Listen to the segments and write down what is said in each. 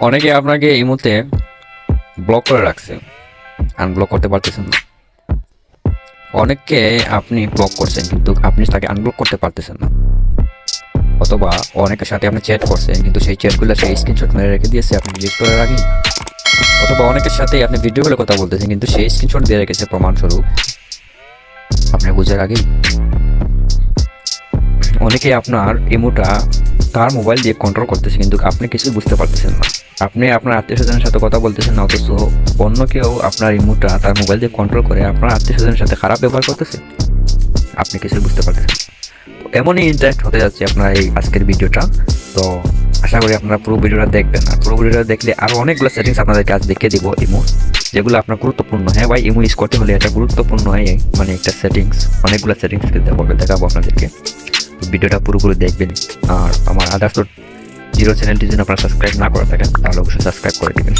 অনেকে আপনাকে এই মুহূর্তে ব্লক করে রাখছে, আনব্লক করতে পারতেছেন না। অনেককে আপনি ব্লক করছেন কিন্তু আপনি তাকে আনব্লক করতে পারতেছেন না। অথবা অনেকের সাথে আপনি চ্যাট করছেন কিন্তু সেই চ্যাটগুলো সেই স্ক্রিনশট মেরে রেখে দিয়েছে আপনি ডিলিট করে রাখেন। অথবা অনেকের সাথে আপনি ভিডিও কলে কথা বলতেছেন কিন্তু সেই স্ক্রিনশট দিয়ে রেখেছে প্রমাণস্বরূপ আপনি বুঝে রাখেন। অনেকে আপনার ইমোটা তার মোবাইল দিয়ে কন্ট্রোল করতেছে কিন্তু আপনি কিছু বুঝতে পারতেছেন না। আপনি আপনার আত্মীয় স্বজনের সাথে কথা বলতেছেন না, অথচ অন্য কেউ আপনার ইমোটা তার মোবাইল দিয়ে কন্ট্রোল করে আপনার আত্মীয় স্বজনের সাথে খারাপ ব্যবহার করতেছে, আপনি কিছু বুঝতে পারতেছেন। এমনই ইন্টারেক্ট হতে যাচ্ছে আপনার এই আজকের ভিডিওটা। তো আশা করি আপনারা পুরো ভিডিওটা দেখবেন, আর পুরো ভিডিওটা দেখলে আরও অনেকগুলো সেটিংস আপনাদেরকে আজ দেখিয়ে দিব ইমো, যেগুলো আপনার গুরুত্বপূর্ণ। হ্যাঁ ভাই, ইমো ইউজ করতে হলে এটা গুরুত্বপূর্ণ হয়, মানে একটা সেটিংস, অনেকগুলো সেটিংস দেখাবো আপনাদেরকে। ভিডিওটা পুরোপুরি দেখবেন। আর আমার আদার্স জিরো চ্যানেলটি যদি আপনারা সাবস্ক্রাইব না করে থাকেন তাহলে অবশ্যই সাবস্ক্রাইব করে দেবেন।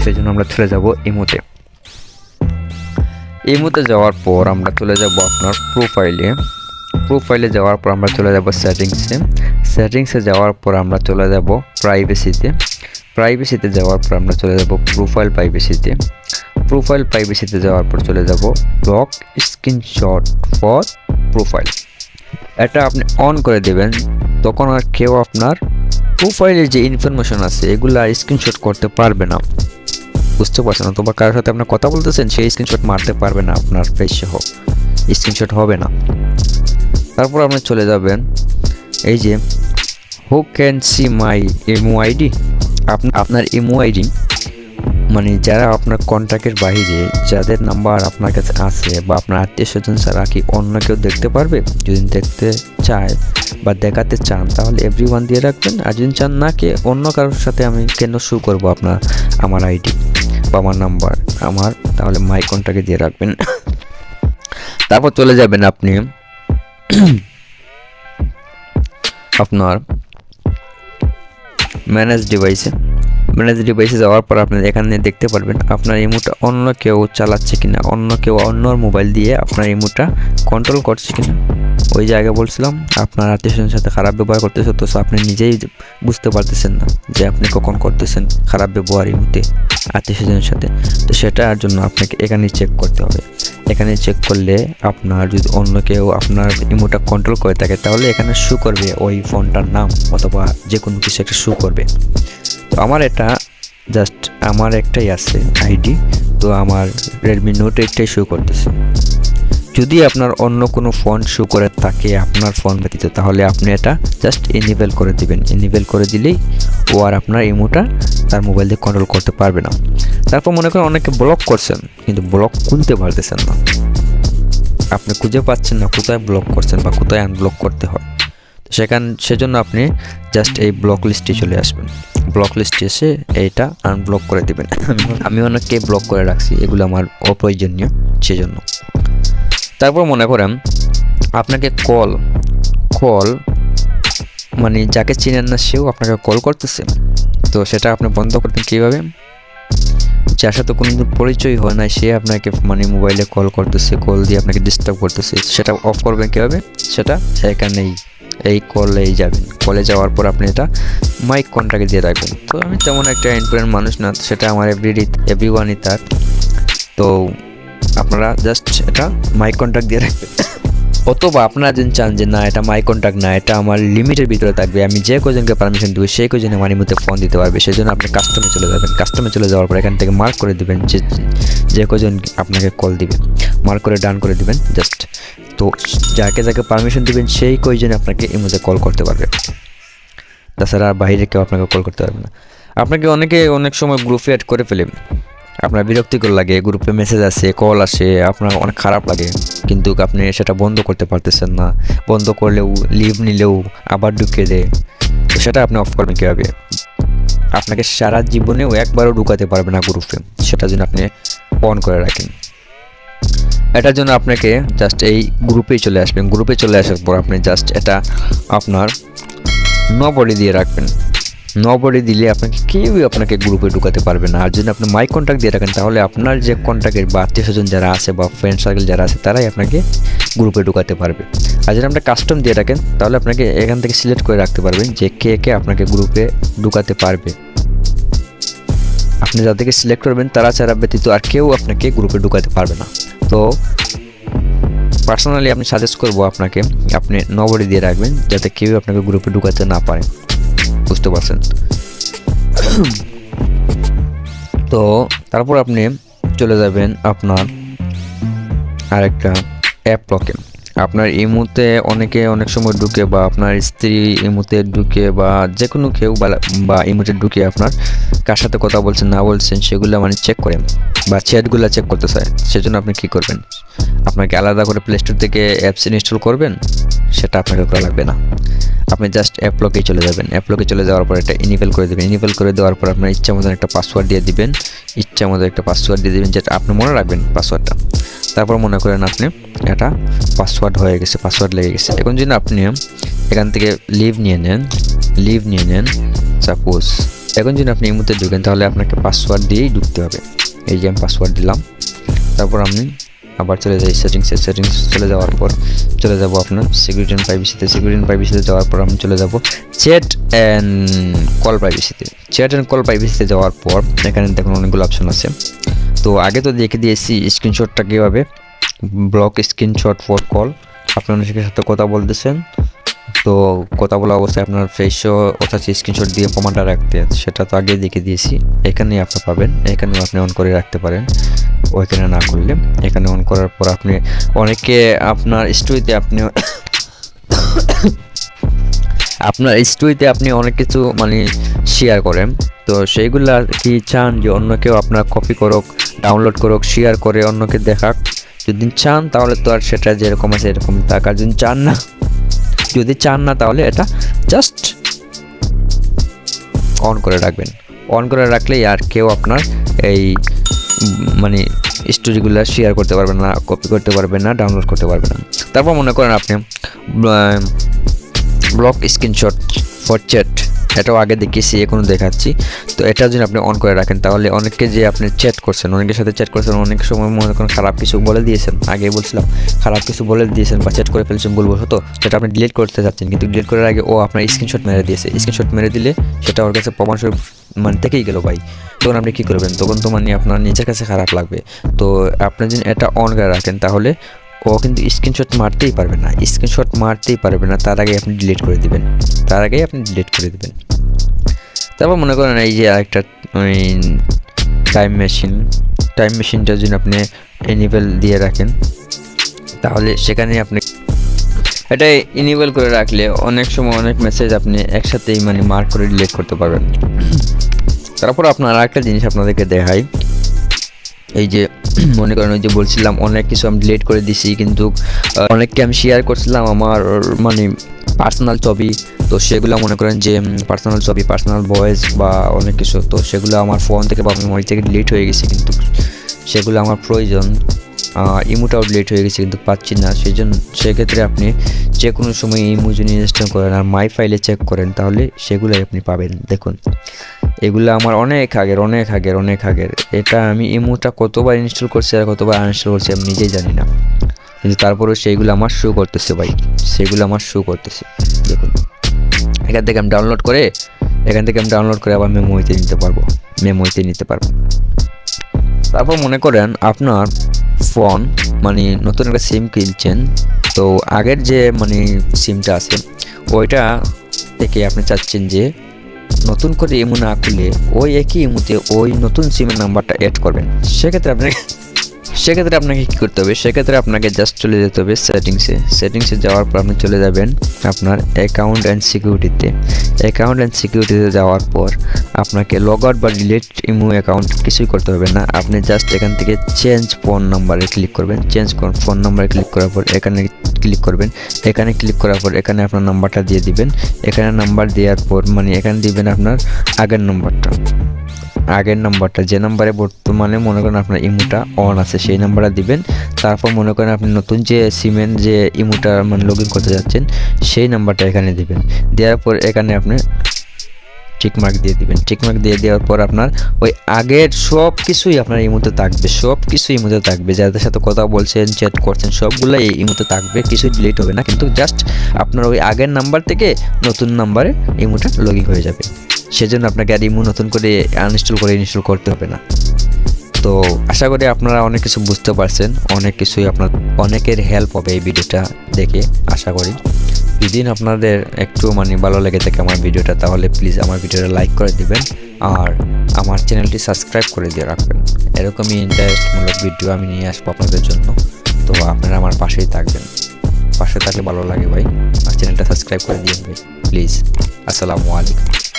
সেই জন্য আমরা চলে যাব ইমোতে। ইমোতে যাওয়ার পর আমরা চলে যাব আপনার প্রোফাইলে যাওয়ার পর আমরা চলে যাব সেটিংসে যাওয়ার পর আমরা চলে যাব প্রাইভেসিতে যাওয়ার পর আমরা চলে যাব প্রোফাইল প্রাইভেসিতে যাওয়ার পর চলে যাব ব্লক স্ক্রিনশট ফর প্রোফাইল। এটা আপনি অন করে দেবেন, তখন আর কেউ আপনার প্রোফাইলের যে ইনফরমেশন আছে এগুলো আর স্ক্রিনশট করতে পারবে না। বুঝতে পারছেন? অথবা কারোর সাথে আপনার কথা বলতেছেন সেই স্ক্রিনশট মারতে পারবে না, আপনার ফেস সহ স্ক্রিনশট হবে না। তারপর আপনি চলে যাবেন এই যে who can see my imo ID. আপনার ইমো আইডি মানে যারা আপনার কন্ট্যাক্টের বাইরে যাদের নাম্বার আপনার কাছে আছে বা আপনার আত্মীয় স্বজন ছাড়া কি অন্য কেউ দেখতে পারবে? যদি দেখতে চায় বা দেখাতে চান তাহলে এভরিওয়ান দিয়ে রাখবেন, আর যদি চান না কে অন্য কারোর সাথে আমি কেন শো করবো আমার আইডি বা আমার নাম্বার তাহলে মাই কন্ট্যাক্টে দিয়ে রাখবেন। তারপর চলে যাবেন আপনি আপনার ম্যানেজ ডিভাইসে যাওয়ার পর আপনি এখানে দেখতে পারবেন আপনার ইমোটা অন্য কেউ চালাচ্ছে কিনা, অন্য মোবাইল দিয়ে আপনার ইমোটা কন্ট্রোল করছে কিনা। ওই জায়গায় বলছিলাম আপনার আত্মীয় স্বজনের সাথে খারাপ ব্যবহার করতেছে, তো আপনি নিজেই বুঝতে পারতেছেন না যে আপনি কখন করতেছেন খারাপ ব্যবহার ইমোতে আত্মীয় স্বজনের সাথে। তো সেটার জন্য আপনাকে এখানে চেক করতে হবে। এখানে চেক করলে আপনার যদি অন্য কেউ আপনার ইমোটা কন্ট্রোল করে থাকে তাহলে এখানে শো করবে ওই ফোনটার নাম অথবা যে কোনো কিছু একটা শো করবে। তো আমার একটাই আছে আইডি, তো আমার রেডমি নোট একটাই শো করতেছে। যদি আপনার অন্য কোনো ফোন শো করে থাকে আপনার ফোন ব্যতীত তাহলে আপনি এটা জাস্ট ইনেবল করে দিবেন। ইনেবল করে দিলেই ও আর আপনার ইমোটা তার মোবাইল দিয়ে কন্ট্রোল করতে পারবে না। তারপর মনে করেন অনেকে ব্লক করছেন কিন্তু ব্লক খুলতে পারতেছেন না, আপনি খুঁজে পাচ্ছেন না কোথায় ব্লক করছেন বা কোথায় আনব্লক করতে হয়। সেজন্য আপনি জাস্ট এই ব্লক লিস্টে চলে আসবেন। ব্লক লিস্টে এসে এইটা আনব্লক করে দেবেন। আমি অনেককে ব্লক করে রাখছি, এগুলো আমার অপ্রয়োজনীয় সেজন্য। তারপর মনে করেন আপনাকে কল মানে যাকে চিনেন না সেও আপনাকে কল করতেছে, তো সেটা আপনি বন্ধ করবেন কীভাবে? যার সাথে কোনোদিন পরিচয় হয় না সে আপনাকে মানে মোবাইলে কল করতেছে, কল দিয়ে আপনাকে ডিস্টার্ব করতেছে, সেটা অফ করবেন কীভাবে? সেটা এখানেই এই কলেই যাবেন। কলে যাওয়ার পর আপনি এটা মাইক কন্ট্যাক্টে দিয়ে রাখবেন। তো আমি তেমন একটা ইম্পর্টেন্ট মানুষ না, সেটা আমার এভরিওয়ানই তার। তো আপনারা জাস্ট এটা মাইক কন্ট্যাক্ট দিয়ে রাখবেন। অথবা আপনারা যদি চান যে না এটা মাই কন্ট্যাক্ট না, এটা আমার লিমিটের ভিতরে থাকবে, আমি যে কজনকে পারমিশন দেবো সেই কজনে আমার মধ্যে ফোন দিতে পারবে, সেই জন্য আপনি কাস্টমে চলে যাবেন। কাস্টমে চলে যাওয়ার পর এখান থেকে মার্ক করে দেবেন যে কজন আপনাকে কল দিবে, মার্ক করে ডান করে দিবেন জাস্ট। তো যাকে পারমিশন দিবেন সেই কয়জন আপনাকে এর মধ্যে কল করতে পারবে, তাছাড়া বাইরে কেউ আপনাকে কল করতে পারবে না। আপনাকে অনেক সময় গ্রুপে অ্যাড করে ফেলে, আপনার বিরক্তিকর লাগে, গ্রুপে মেসেজ আসে, কল আসে, আপনার অনেক খারাপ লাগে, কিন্তু আপনি সেটা বন্ধ করতে পারতেছেন না। বন্ধ করলেও লিভ নিলেও আবার ঢুকিয়ে দেয়, তো সেটা আপনি অফ করবেন কীভাবে? আপনাকে সারা জীবনেও একবারও ঢুকাতে পারবে না গ্রুপে, সেটা যেন আপনি অন করে রাখেন। এটার জন্য আপনাকে জাস্ট এই গ্রুপেই চলে আসবেন। গ্রুপে চলে আসার পর আপনি জাস্ট এটা আপনার নোবডি দিয়ে রাখবেন। নোবডি দিলে কেউই আপনাকে গ্রুপে ঢুকাতে পারবে না। আর যদি আপনি মাই কন্ট্যাক্ট দিয়ে রাখেন তাহলে আপনার যে কন্ট্যাক্টের বা আত্মীয় স্বজন যারা আছে বা ফ্রেন্ড সার্কেল যারা আছে তারাই আপনাকে গ্রুপে ঢুকাতে পারবে। আর যদি আপনি কাস্টম দিয়ে রাখেন তাহলে আপনাকে এখান থেকে সিলেক্ট করে রাখতে পারবেন যে কে আপনাকে গ্রুপে ঢুকাতে পারবে আপনি যাদেরকে সিলেক্ট করবেন তারা ছাড়া ব্যতীত আর কেউ আপনাকে গ্রুপে ঢুকাতে পারবে না। তো পার্সোনালি আমি সাজেস্ট করব আপনাকে, আপনি নবডি দিয়ে রাখবেন যাতে কেউ আপনাকে গ্রুপে ঢুকাতে না পারে, বুঝতে পারছেন? তো তারপর আপনি চলে যাবেন আপনার আরেকটা অ্যাপ লকে। আপনার ইমোতে অনেকে অনেক সময় ঢুকে, বা আপনার স্ত্রী ইমোতে ঢুকে, বা যে কোনো কেউ বা ইমোতে ঢুকে আপনার কার সাথে কথা বলছেন না বলছেন সেগুলো মানে চেক করেন, বা চ্যাটগুলো চেক করতে চায়। সেজন্য আপনি কী করবেন, আপনাকে আলাদা করে প্লে স্টোর থেকে অ্যাপস ইনস্টল করবেন, সেটা আপনাকে করা লাগবে না। আপনি জাস্ট অ্যাপ লকেই চলে যাবেন। অ্যাপ লকে চলে যাওয়ার পর এটা ইনেবল করে দেবেন। ইনেবল করে দেওয়ার পর আপনার ইচ্ছা মতন একটা পাসওয়ার্ড দিয়ে দিবেন, ইচ্ছা মতো একটা পাসওয়ার্ড দিয়ে দিবেন, যেটা আপনি মনে রাখবেন পাসওয়ার্ডটা। তারপর মনে করেন আপনি এটা পাসওয়ার্ড হয়ে গেছে, পাসওয়ার্ড লেগে গেছে। এখন যদি আপনি এখান থেকে লিভ নিয়ে নেন সাপোজ, এখন যদি আপনি এই মুহূর্তে ঢুকেন তাহলে আপনাকে পাসওয়ার্ড দিয়েই ঢুকতে হবে। এই যে আমি পাসওয়ার্ড দিলাম, তারপর আমি আবার চলে যাই সেটিংসে চলে যাওয়ার পর চলে যাব আপনার সিকিউরিটি অ্যান্ড প্রাইভেসিতে যাওয়ার পর আমি চলে যাব চ্যাট অ্যান্ড কল প্রাইভেসিতে যাওয়ার পর এখানে দেখুন অনেকগুলো অপশন আছে। তো আগে তো দেখে দিয়েছি স্ক্রিনশটটা কীভাবে, ব্লক স্ক্রিনশট ফর কল। আপনি অনেকের সাথে কথা বলতেছেন, তো কথা বলা অবস্থায় আপনার ফেসও অর্থাৎ স্ক্রিনশট দিয়ে প্রমাণটা রাখতে, সেটা তো আগেই দেখে দিয়েছি। এখানেই আপনি পাবেন, এখানেও আপনি অন করে রাখতে পারেন, ওইখানে না করলে এখানে অন করার পর আপনি অনেকে আপনার স্টোরিতে আপনি অনেক কিছু মানে শেয়ার করেন, তো সেইগুলা কি চান যে অন্য কেউ আপনার কপি করুক, ডাউনলোড করুক, শেয়ার করে অন্যকে দেখাক? যদি চান তাহলে তো আর সেটা যেরকম আছে এরকম থাক, আর যদি চান না তাহলে এটা জাস্ট অন করে রাখবেন। অন করে রাখলেই আর কেউ আপনার এই মানে স্টোরিগুলো শেয়ার করতে পারবে না, কপি করতে পারবে না, ডাউনলোড করতে পারবে না। তারপর মনে করেন আপনি ব্লক স্ক্রিনশট ফর চ্যাট, এটাও আগে দেখিয়েছি, এখনও দেখাচ্ছি। তো এটা যদি আপনি অন করে রাখেন তাহলে অনেকে যে আপনি চ্যাট করছেন, অনেকের সাথে চ্যাট করছেন, অনেক সময় মনে করেন খারাপ কিছু বলে দিয়েছেন, আগে বলছিলাম খারাপ কিছু বলে দিয়েছেন বা চ্যাট করে ফেলছেন বলবো হতো, সেটা আপনি ডিলিট করতে যাচ্ছেন, কিন্তু ডিলিট করার আগে ও আপনার স্ক্রিনশট মেরে দিয়েছে। স্ক্রিনশট মেরে দিলে সেটা ওর কাছে প্রমাণস্বরূপ মানে থেকেই গেল ভাই। তখন আপনি কী করবেন? তখন তো মানে আপনার নিজের কাছে খারাপ লাগবে। তো আপনি যদি এটা অন করে রাখেন তাহলে ও কিন্তু স্ক্রিনশট মারতেই পারবে না, তার আগেই আপনি ডিলিট করে দিবেন। তারপর মনে করেন এই যে আরেকটা টাইম মেশিনটা যদি আপনি এনেবল দিয়ে রাখেন তাহলে সেখানে আপনি এটা এনেবল করে রাখলে অনেক সময় অনেক মেসেজ আপনি একসাথেই মানে মার্ক করে ডিলিট করতে পারবেন। তারপর আপনার আরেকটা জিনিস আপনাদেরকে দেখাই, এই যে মনে করেন ওই যে বলছিলাম অনেক কিছু আমি ডিলিট করে দিছি, কিন্তু অনেককে আমি শেয়ার করছিলাম আমার মানে পার্সোনাল ছবি, তো সেগুলো মনে করেন যে পার্সোনাল ছবি, পার্সোনাল ভয়েস বা অনেক কিছু, তো সেগুলো আমার ফোন থেকে বা মেমোরি থেকে ডিলিট হয়ে গেছে, কিন্তু সেগুলো আমার প্রয়োজন। ইমোটাও ডিলিট হয়ে গেছে কিন্তু পাচ্ছি না, সেক্ষেত্রে আপনি যে কোনো সময় ইমো যদি ইনস্টল করেন আর মাই ফাইলে চেক করেন তাহলে সেগুলোই আপনি পাবেন। দেখুন এগুলো আমার অনেক আগের। এটা আমি ইমোটা কতবার ইনস্টল করছি আর কতবার আনইনস্টল করছি আমি নিজেই জানি না, কিন্তু তারপরেও সেইগুলো আমার শো করতেছে ভাই, দেখুন এখান থেকে আমি ডাউনলোড করে আবার মেমোরিতে নিতে পারবো। তারপর মনে করেন আপনার ফোন মানে নতুন একটা সিম কিনছেন, তো আগের যে মানে সিমটা আছে ওইটা থেকে আপনি চাচ্ছেন যে নতুন করে ইমো না খুলে ওই একই ইমোতে ওই নতুন সিমের নাম্বারটা অ্যাড করবেন। সেক্ষেত্রে আপনাকে কী করতে হবে? সেক্ষেত্রে আপনাকে জাস্ট চলে যেতে হবে সেটিংসে যাওয়ার পর আপনি চলে যাবেন আপনার অ্যাকাউন্ট অ্যান্ড সিকিউরিটিতে যাওয়ার পর আপনাকে লগ আউট বা ডিলিট ইমো অ্যাকাউন্ট কিছুই করতে হবে না। আপনি জাস্ট এখান থেকে চেঞ্জ ফোন নাম্বারে ক্লিক করবেন। ফোন নাম্বারে ক্লিক করার পর এখানে ক্লিক করবেন। এখানে ক্লিক করার পর এখানে আপনার নাম্বারটা দিয়ে দিবেন। এখানে নাম্বার দেওয়ার পর মানে এখানে দিবেন আপনার আগের নাম্বারটা যে নাম্বারে বর্তমানে মনে করেন আপনার ইমোটা অন আছে সেই নাম্বারটা দিবেন। তারপর মনে করেন আপনি নতুন যে সিমের যে ইমোটা মানে লগ ইন করতে যাচ্ছেন সেই নাম্বারটা এখানে দিবেন। দেওয়ার পর এখানে আপনি টিকমার্ক দিয়ে দিবেন। টিকমার্ক দিয়ে দেওয়ার পর আপনার ওই আগের সব কিছুই আপনার ইমোতে থাকবে, যাদের সাথে কথা বলছেন, চ্যাট করছেন, সবগুলো এই ইমোতে থাকবে, কিছু ডিলিট হবে না, কিন্তু জাস্ট আপনার ওই আগের নাম্বার থেকে নতুন নাম্বারে ইমোটা লগ ইন হয়ে যাবে। সেজন্য আপনাকে আর ইমো নতুন করে আনইনস্টল করে ইনস্টল করতে হবে না। তো আশা করি আপনারা অনেক কিছু বুঝতে পারছেন, অনেক কিছুই আপনার অনেকের হেল্প হবে এই ভিডিওটা দেখে আশা করি। যদি আপনাদের একটু মানে ভালো লেগে থাকে আমার ভিডিওটা, তাহলে প্লিজ আমার ভিডিওটা লাইক করে দিবেন আর আমার চ্যানেলটি সাবস্ক্রাইব করে দিয়ে রাখবেন। এরকমই ইন্টারেস্টমূলক ভিডিও আমি নিয়ে আসবো আপনাদের জন্য। তো আপনারা আমার পাশেই থাকবেন, পাশে থাকলে ভালো লাগে ভাই। আর চ্যানেলটা সাবস্ক্রাইব করে দিন ভাই প্লিজ। আসসালামু আলাইকুম।